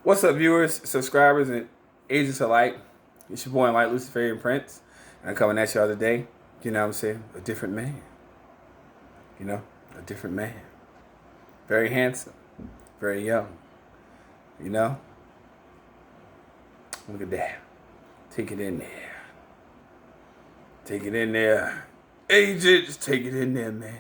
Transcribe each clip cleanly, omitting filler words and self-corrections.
What's up, viewers, subscribers, and agents alike? It's your boy, Light Luciferian Prince, and I'm coming at y'all today. You know what I'm saying? A different man. You know, a different man. Very handsome, very young. You know? Look at that. Take it in there. Take it in there. Agents, take it in there, man.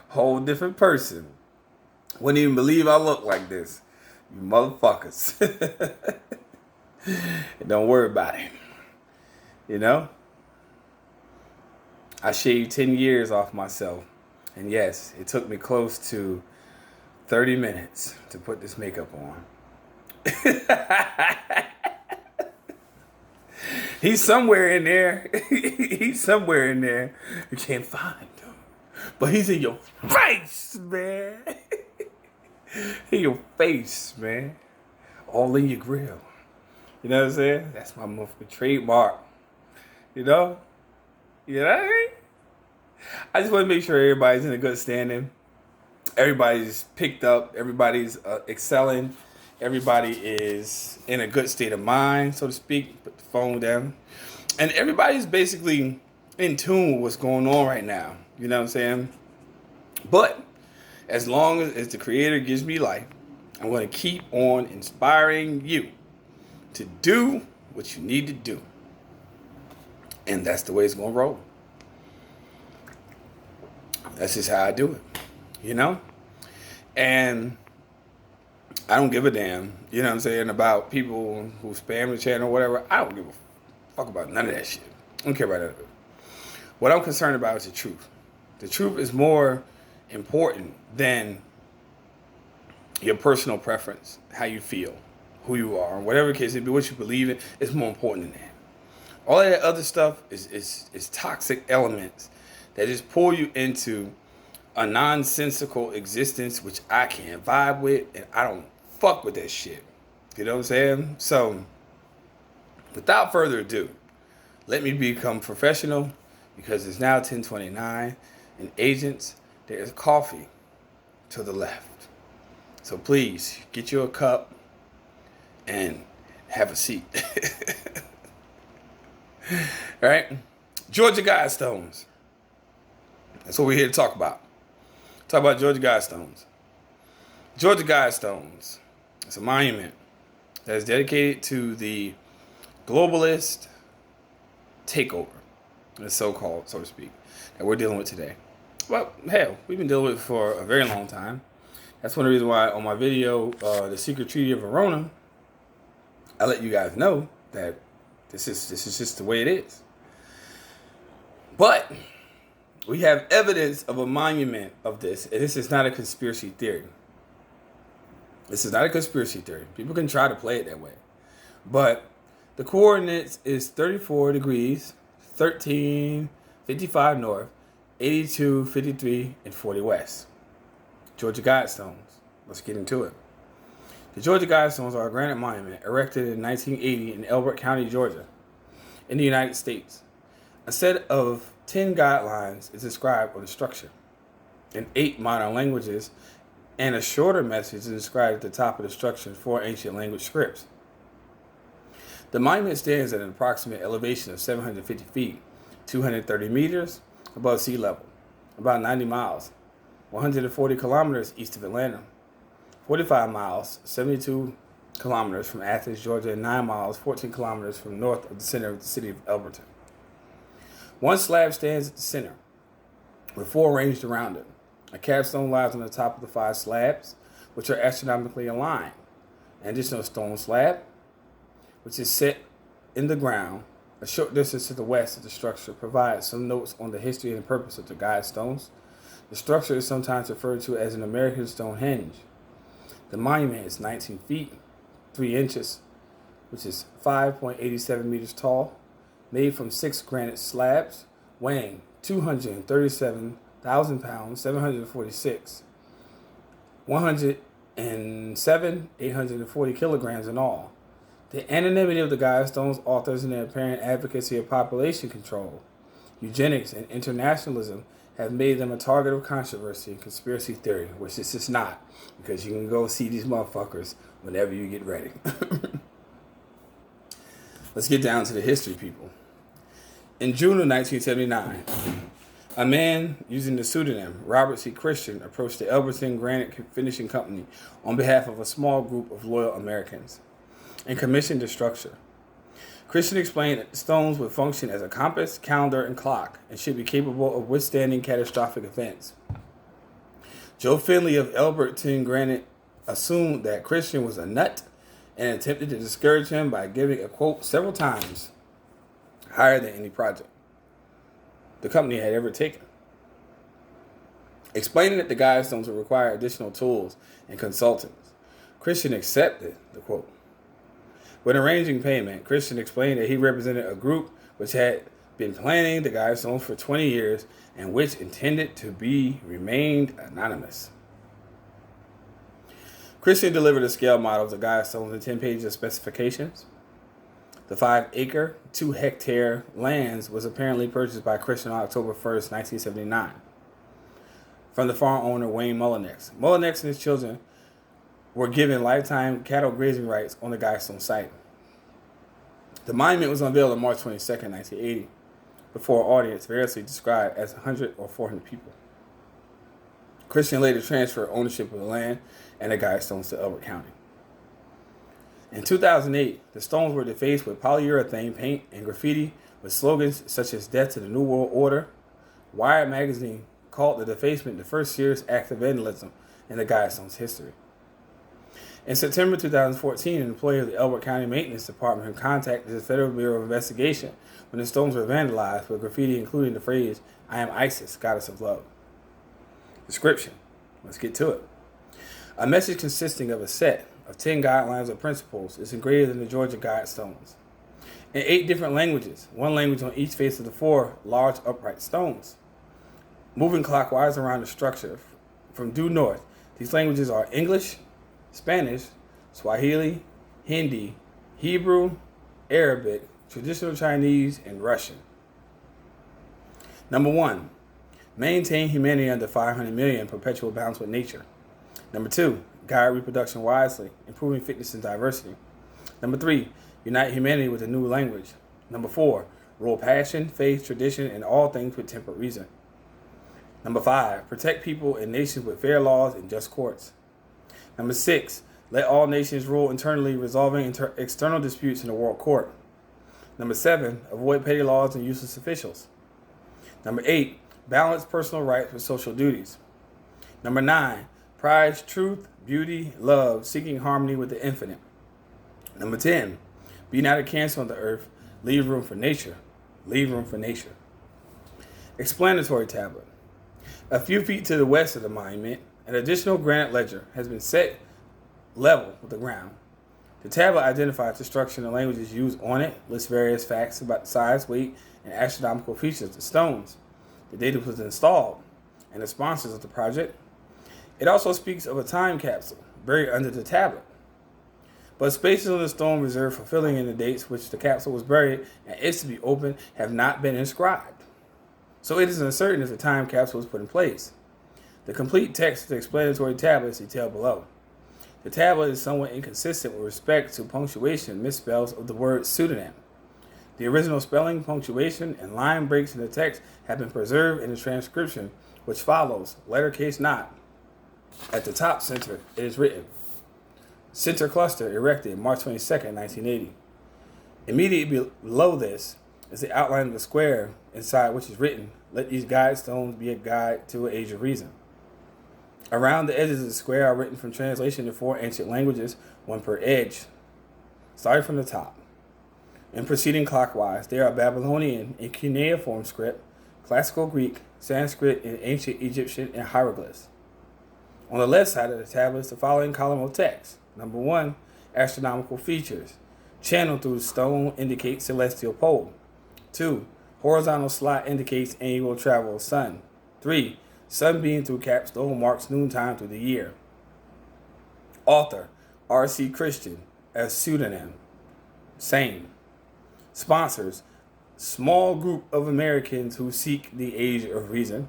Whole different person. Wouldn't even believe I look like this. You motherfuckers. Don't worry about it. You know? I shaved 10 years off myself. And yes, it took me close to 30 minutes to put this makeup on. He's somewhere in there. He's somewhere in there. You can't find him. But he's in your face, man. In your face, man. All in your grill. You know what I'm saying? That's my motherfucking trademark. You know? You know what I mean? I just want to make sure everybody's in a good standing. Everybody's picked up. Everybody's excelling. Everybody is in a good state of mind, so to speak. Put the phone down. And everybody's basically in tune with what's going on right now. You know what I'm saying? But as long as the Creator gives me life, I'm going to keep on inspiring you to do what you need to do. And that's the way it's going to roll. That's just how I do it. You know? And I don't give a damn, you know what I'm saying, about people who spam the channel or whatever. I don't give a fuck about none of that shit. I don't care about none of it. What I'm concerned about is the truth. The truth is more important than your personal preference, how you feel, who you are, whatever the case may be, what you believe in. It's more important than that. All of that other stuff is toxic elements that just pull you into a nonsensical existence, which I can't vibe with, and I don't fuck with that shit. You know what I'm saying? So, without further ado, let me become professional, because it's now 10:29, and agents, there's coffee to the left. So please, get you a cup and have a seat. All right? Georgia Guidestones. That's what we're here to talk about. Talk about Georgia Guidestones. Georgia Guidestones. It's a monument that is dedicated to the globalist takeover, the so-called, so to speak, that we're dealing with today. Well, hell, we've been dealing with it for a very long time. That's one of the reasons why on my video, The Secret Treaty of Verona, I let you guys know that this is just the way it is. But we have evidence of a monument of this, and this is not a conspiracy theory. This is not a conspiracy theory. People can try to play it that way. But the coordinates is 34 degrees, 1355 north, 82, 53, and 40 west. Georgia Guidestones. Let's get into it. The Georgia Guidestones are a granite monument erected in 1980 in Elbert County, Georgia, in the United States. A set of 10 guidelines is inscribed on the structure in 8 modern languages, and a shorter message is inscribed at the top of the structure in 4 ancient language scripts. The monument stands at an approximate elevation of 750 feet, 230 meters above sea level, about 90 miles, 140 kilometers east of Atlanta, 45 miles, 72 kilometers from Athens, Georgia, and 9 miles, 14 kilometers from north of the center of the city of Elberton. One slab stands at the center, with 4 arranged around it. A capstone lies on the top of the 5 slabs, which are astronomically aligned. An additional stone slab, which is set in the ground a short distance to the west of the structure, provides some notes on the history and purpose of the guidestones. The structure is sometimes referred to as an American Stonehenge. The monument is 19 feet, 3 inches, which is 5.87 meters tall, made from 6 granite slabs, weighing 237,000 pounds, 746, 107, 840 kilograms in all. The anonymity of the Guidestones authors and their apparent advocacy of population control, eugenics, and internationalism have made them a target of controversy and conspiracy theory, which this is not, because you can go see these motherfuckers whenever you get ready. Let's get down to the history, people. In June of 1979, a man using the pseudonym Robert C. Christian approached the Elberton Granite Finishing Company on behalf of a small group of loyal Americans and commissioned the structure. Christian explained that the stones would function as a compass, calendar, and clock and should be capable of withstanding catastrophic events. Joe Finley of Elberton Granite assumed that Christian was a nut and attempted to discourage him by giving a quote several times higher than any project the company had ever taken. Explaining that the Guidestones would require additional tools and consultants, Christian accepted the quote. When arranging payment, Christian explained that he represented a group which had been planning the Guidestones for 20 years and which intended to be remained anonymous. Christian delivered a scale model of the Guidestones and 10 pages of specifications. The 5-acre, 2-hectare lands was apparently purchased by Christian on October 1st, 1979, from the farm owner Wayne Mullinex. Mullinex and his children were given lifetime cattle grazing rights on the Guidestone site. The monument was unveiled on March 22nd, 1980, before an audience variously described as 100 or 400 people. Christian later transferred ownership of the land and the Guidestones to Elbert County. In 2008, the stones were defaced with polyurethane paint and graffiti with slogans such as "Death to the New World Order." Wired magazine called the defacement the first serious act of vandalism in the Guidestones' history. In September 2014, an employee of the Elbert County Maintenance Department contacted the Federal Bureau of Investigation when the stones were vandalized with graffiti including the phrase, "I am Isis, goddess of love." Description. Let's get to it. A message consisting of a set of 10 guidelines or principles is engraved in the Georgia Guidestones in 8 different languages, one language on each face of the 4 large upright stones. Moving clockwise around the structure from due north, these languages are English, Spanish, Swahili, Hindi, Hebrew, Arabic, traditional Chinese, and Russian. Number 1, maintain humanity under 500 million, perpetual balance with nature. Number 2, guide reproduction wisely, improving fitness and diversity. Number 3, unite humanity with a new language. Number 4, rule passion, faith, tradition, and all things with temperate reason. Number 5, protect people and nations with fair laws and just courts. Number 6, let all nations rule internally, resolving external disputes in the world court. Number 7, avoid petty laws and useless officials. Number 8, balance personal rights with social duties. Number 9, prize truth, beauty, love, seeking harmony with the infinite. Number 10, be not a cancer on the earth, leave room for nature. Leave room for nature. Explanatory tablet. A few feet to the west of the monument, an additional granite ledger has been set level with the ground. The tablet identifies the structure and the languages used on it, lists various facts about the size, weight, and astronomical features of the stones, the date it was installed, and the sponsors of the project. It also speaks of a time capsule buried under the tablet. But spaces on the stone reserved for filling in the dates which the capsule was buried and is to be opened have not been inscribed. So it is uncertain if the time capsule was put in place. The complete text of the explanatory tablet is detailed below. The tablet is somewhat inconsistent with respect to punctuation and misspells of the word pseudonym. The original spelling, punctuation, and line breaks in the text have been preserved in the transcription, which follows, letter case not. At the top center, it is written, Center Cluster erected March 22nd, 1980. Immediately below this is the outline of a square inside which is written, let these guidestones be a guide to an age of reason. Around the edges of the square are written from translation in 4 ancient languages, one per edge. Starting from the top and proceeding clockwise, there are Babylonian and cuneiform script, classical Greek, Sanskrit, and ancient Egyptian and hieroglyphs. On the left side of the tablet is the following column of text. Number 1, astronomical features. Channel through the stone indicates celestial pole. 2, horizontal slot indicates annual travel of sun. 3, sunbeam through capstone marks noontime through the year. Author, R.C. Christian, as pseudonym. Same. Sponsors, small group of Americans who seek the age of reason.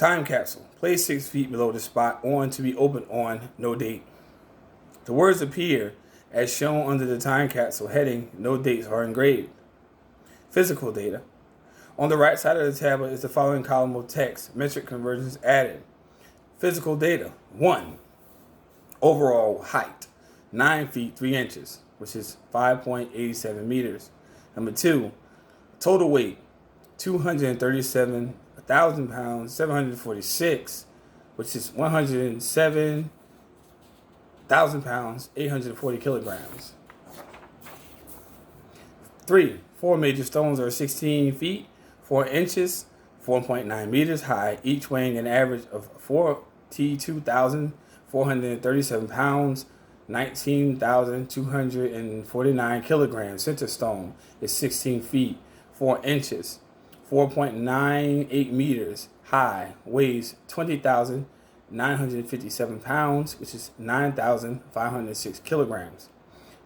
Time capsule. Placed 6 feet below the spot on to be opened on. No date. The words appear as shown under the time capsule heading. No dates are engraved. Physical data. On the right side of the tablet is the following column of text. Metric conversions added. Physical data. 1. Overall height. 9 feet 3 inches, which is 5.87 meters. Number 2. Total weight. 237,000 pounds, 746, which is 107,000 pounds, 840 kilograms. 3. 4 major stones are 16 feet, 4 inches, 4.9 meters high, each weighing an average of 42,437 pounds, 19,249 kilograms. Center stone is 16 feet, 4 inches, 4.98 meters high, weighs 20,957 pounds, which is 9,506 kilograms.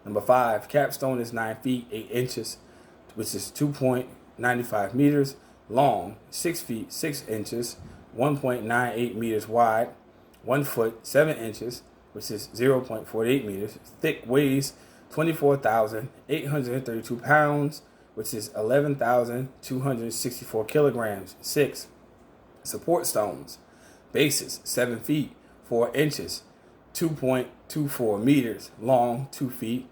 Number 5, capstone is 9 feet, 8 inches, which is 2.95 meters long, 6 feet, 6 inches, 1.98 meters wide, 1 foot, 7 inches, which is 0.48 meters thick, weighs 24,832 pounds, which is 11,264 kilograms. 6. Support stones. Bases, 7 feet, 4 inches, 2.24 meters long, 2 feet,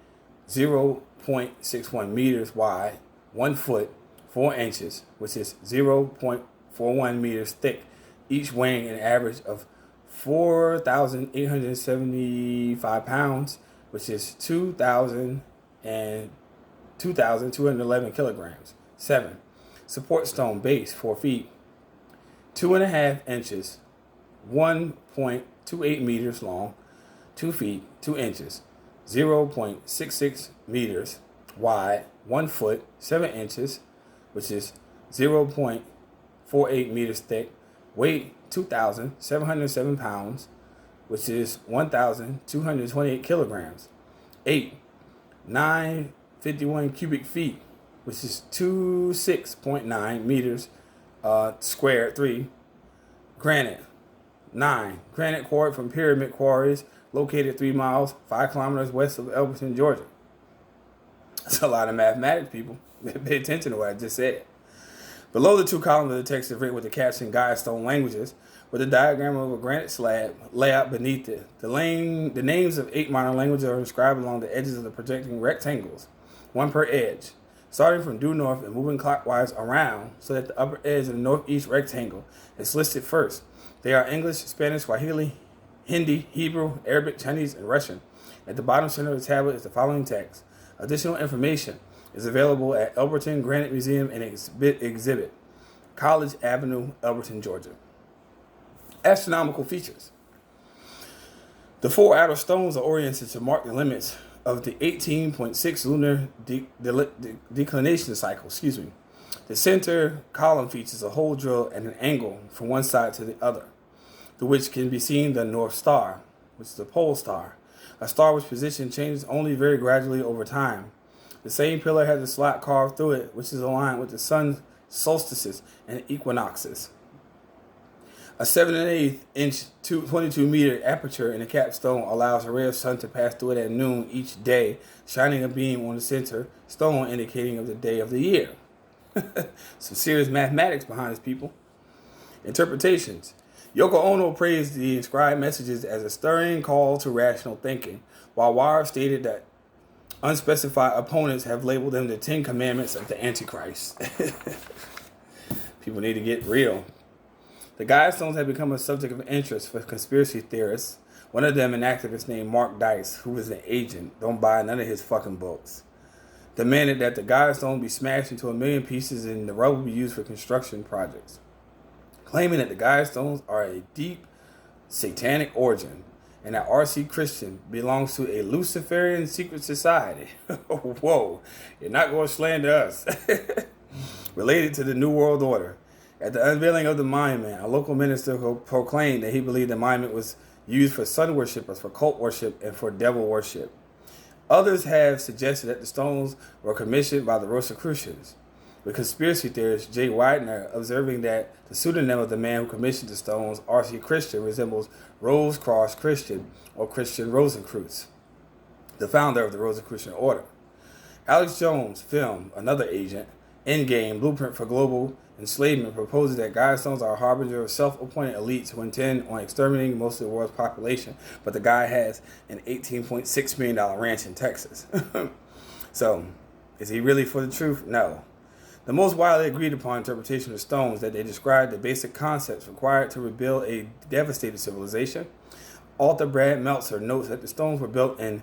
0.61 meters wide, 1 foot, 4 inches, which is 0.41 meters thick, each weighing an average of 4,875 pounds, which is 2,211 kilograms. 7. Support stone base, 4 feet, 2.5 inches, 1.28 meters long, 2 feet, 2 inches, 0.66 meters wide, 1 foot, 7 inches, which is 0.48 meters thick, weight 2,707 pounds, which is 1,228 kilograms. 8. 951 cubic feet, which is 26.9 meters squared. 3. Granite. 9. Granite quarried from pyramid quarries located 3 miles, 5 kilometers west of Elberton, Georgia. That's a lot of mathematics, people. Pay attention to what I just said. Below the 2 columns of the text is written with the caption Guidestone languages, with a diagram of a granite slab layout beneath it. The names of 8 modern languages are inscribed along the edges of the projecting rectangles, 1 per edge, starting from due north and moving clockwise around so that the upper edge of the northeast rectangle is listed first. They are English, Spanish, Swahili, Hindi, Hebrew, Arabic, Chinese, and Russian. At the bottom center of the tablet is the following text. Additional information is available at Elberton Granite Museum and Exhibit, College Avenue, Elberton, Georgia. Astronomical features. The 4 outer stones are oriented to mark the limits of the 18.6 lunar declination cycle. The center column features a hole drill at an angle from one side to the other, through which can be seen the North Star, which is the pole star, a star whose position changes only very gradually over time. The same pillar has a slot carved through it, which is aligned with the sun's solstices and equinoxes. A 7 1/8 inch, 22 meter aperture in the capstone allows a ray of sun to pass through it at noon each day, shining a beam on the center stone indicating of the day of the year. Some serious mathematics behind this, people. Interpretations. Yoko Ono praised the inscribed messages as a stirring call to rational thinking, while Wire stated that unspecified opponents have labeled them the 10 Commandments of the Antichrist. People need to get real. The Guidestones have become a subject of interest for conspiracy theorists. One of them, an activist named Mark Dice, who is an agent, don't buy none of his fucking books, demanded that the Guidestone be smashed into 1,000,000 pieces and the rubble be used for construction projects, claiming that the Guidestones are a deep satanic origin and that R.C. Christian belongs to a Luciferian secret society. Whoa, you're not going to slander us. Related to the New World Order. At the unveiling of the monument, a local minister proclaimed that he believed the monument was used for sun worshippers, for cult worship, and for devil worship. Others have suggested that the stones were commissioned by the Rosicrucians. with conspiracy theorist Jay Widener observing that the pseudonym of the man who commissioned the stones, R.C. Christian, resembles Rose Cross Christian or Christian Rosencreutz, the founder of the Rosicrucian Order. Alex Jones' film, Another Agent, Endgame, Blueprint for Global Enslavement, proposes that Guidestones are a harbinger of self-appointed elites who intend on exterminating most of the world's population, but the guy has an $18.6 million ranch in Texas. So, is he really for the truth? No. The most widely agreed upon interpretation of stones that they describe the basic concepts required to rebuild a devastated civilization. Author Brad Meltzer notes that the stones were built in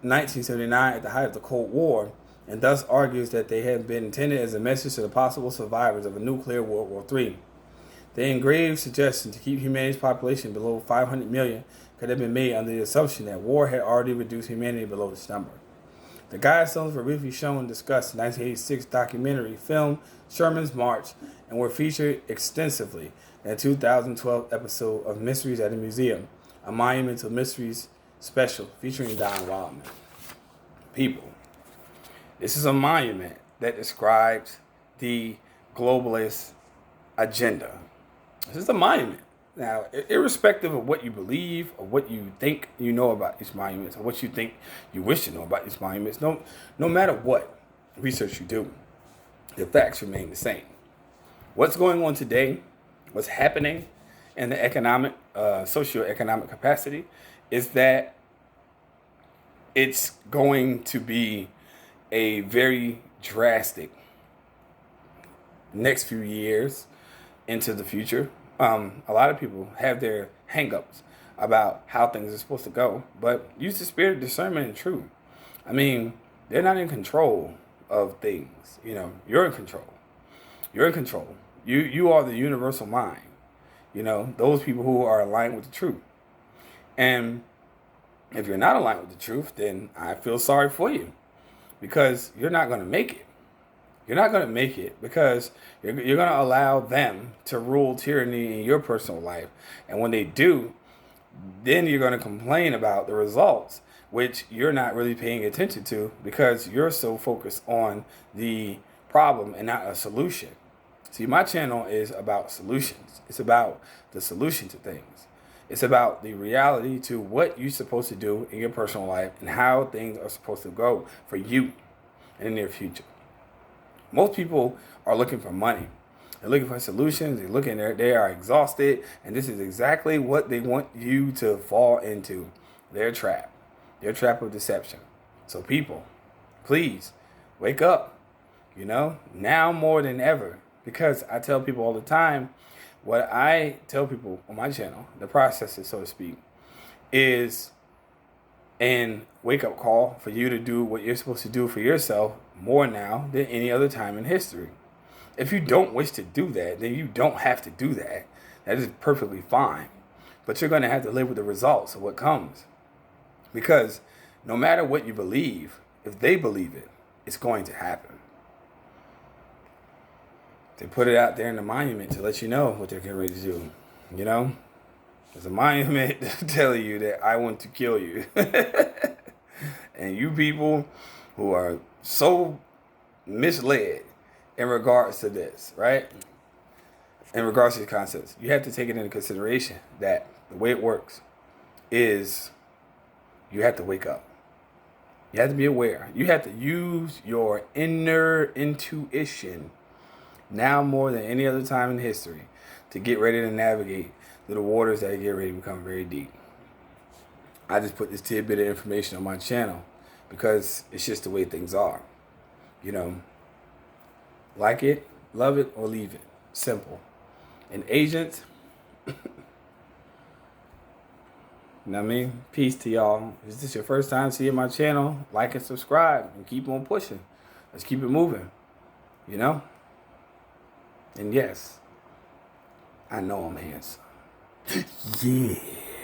1979 at the height of the Cold War, and thus argues that they have been intended as a message to the possible survivors of a nuclear World War III. The engraved suggestion to keep humanity's population below 500 million could have been made under the assumption that war had already reduced humanity below this number. The Guidestones were briefly shown and discussed in the 1986 documentary film Sherman's March and were featured extensively in a 2012 episode of Mysteries at a Museum, a Monumental Mysteries special featuring Don Wildman. People, this is a monument that describes the globalist agenda. This is a monument. Now, irrespective of what you believe or what you think you know about these monuments or what you think you wish to know about these monuments, no matter what research you do, the facts remain the same. What's going on today, what's happening in the economic, socioeconomic capacity is that it's going to be a very drastic next few years into the future. A lot of people have their hang-ups about how things are supposed to go, but use the spirit of discernment and truth. I mean, they're not in control of things. You know, you're in control. You're in control. You are the universal mind. You know, those people who are aligned with the truth. And if you're not aligned with the truth, then I feel sorry for you because you're not going to make it. You're not going to make it because you're going to allow them to rule tyranny in your personal life. And when they do, then you're going to complain about the results, which you're not really paying attention to because you're so focused on the problem and not a solution. See, my channel is about solutions. It's about the solution to things. It's about the reality to what you're supposed to do in your personal life and how things are supposed to go for you in the near future. Most people are looking for money. They're looking for solutions. They're looking there. They are exhausted. And this is exactly what they want you to fall into. Their trap. Their trap of deception. So people, please wake up. You know, now more than ever. Because I tell people all the time, what I tell people on my channel, the processes, so to speak, is an wake-up call for you to do what you're supposed to do for yourself more now than any other time in history. If you don't wish to do that, then you don't have to do that. That is perfectly fine. But you're going to have to live with the results of what comes. Because no matter what you believe, if they believe it, it's going to happen. They put it out there in the monument to let you know what they're getting ready to do. You know? There's a monument telling you that I want to kill you. And you people who are so misled in regards to this, right? In regards to these concepts, you have to take it into consideration that the way it works is you have to wake up. You have to be aware. You have to use your inner intuition now more than any other time in history to get ready to navigate through the waters that get ready to become very deep. I just put this tidbit of information on my channel because it's just the way things are. You know, like it, love it, or leave it. Simple. And agents, you know what I mean? Peace to y'all. If this is your first time seeing my channel, like and subscribe and keep on pushing. Let's keep it moving. You know? And yes, I know I'm handsome. Yeah.